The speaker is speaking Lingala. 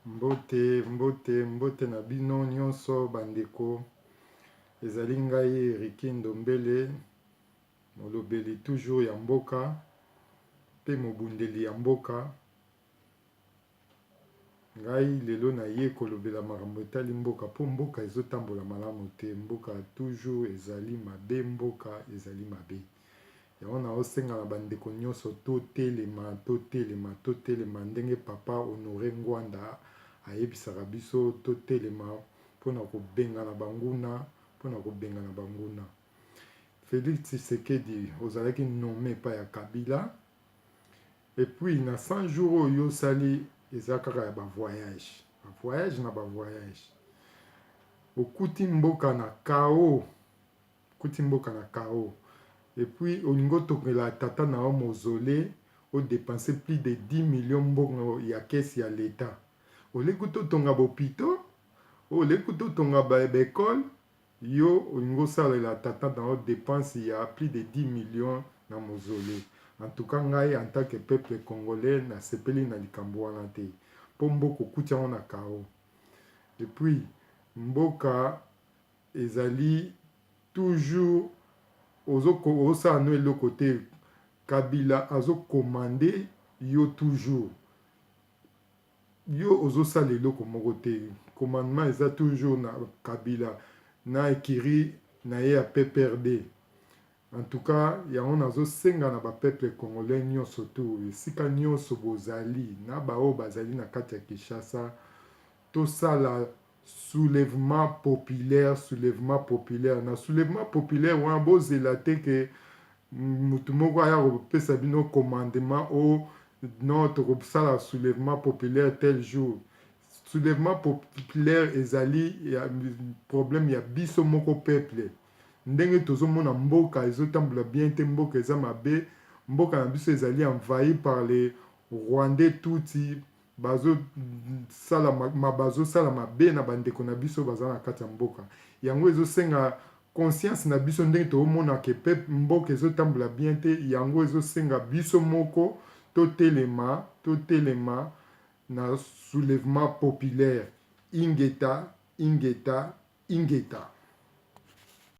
Mbote na bino nyonso bandeko. Ezali ngai Ricky Ndombele, molobeli toujours ya mboka pe mobundeli ya mboka. Ngai lelo na ye kolobela makambo etali mboka po mboka ezotambola malamu te. Mboka toujours ezali mabe, mboka ezali mabe. Yango na osenga na bandeko nyonso totelema ndenge papa Honoré Ngwanda ayebisaka biso totelema mpona kobengana banguna. Félix Tshisekedi ozalaki nommé pa ya Kabila. Et puis na 100 jours oyo osali eza kaka ya bavoyage okuti mboka na kao. Et puis olingo tokela tata na o mausolée o dépenser plus de 10 millions mbongo ya kesi ya l'État. Olekuto tonga bopito, olekuto tonga école, yo olingo salela tata na o dépense ya plus de 10 millions na mausolée. En tout cas ngai en tant que peuple congolais na sepeli na likambo wana te. Po mboka okuti yango na kao. Et puis mboka ezali toujours osala no eloko te. Kabila azokomande yo toujours. Yo ozosala eloko moko te. Commandement eza toujours na Kabila na ekiri na ye ya PPRD. En tout cas yango nazosenga na bapeuple congolais nyonso to esika nyonso bozali na bao bazali na kati ya Kinshasa tosala soulèvement populaire. Na soulèvement populaire wana bozela te ke mutu moko aya kopesa bino commandement o non tokosala soulèvement populaire tel jour. Soulèvement populaire ezali ya problème ya biso moko peuple. Ndenge tozomona mboka ezotambola bien te, mboka eza mabe, mboka na biso ezali envahi par les Rwandais Tutsi bazosala mabe na bandeko na biso baza na kati ya mboka. Yango ezosenga conscience na biso ndenge tozomona ke mboka ezotambola bien te. Yango ezosenga biso moko totelema na soulèvement populaire. Ingeta.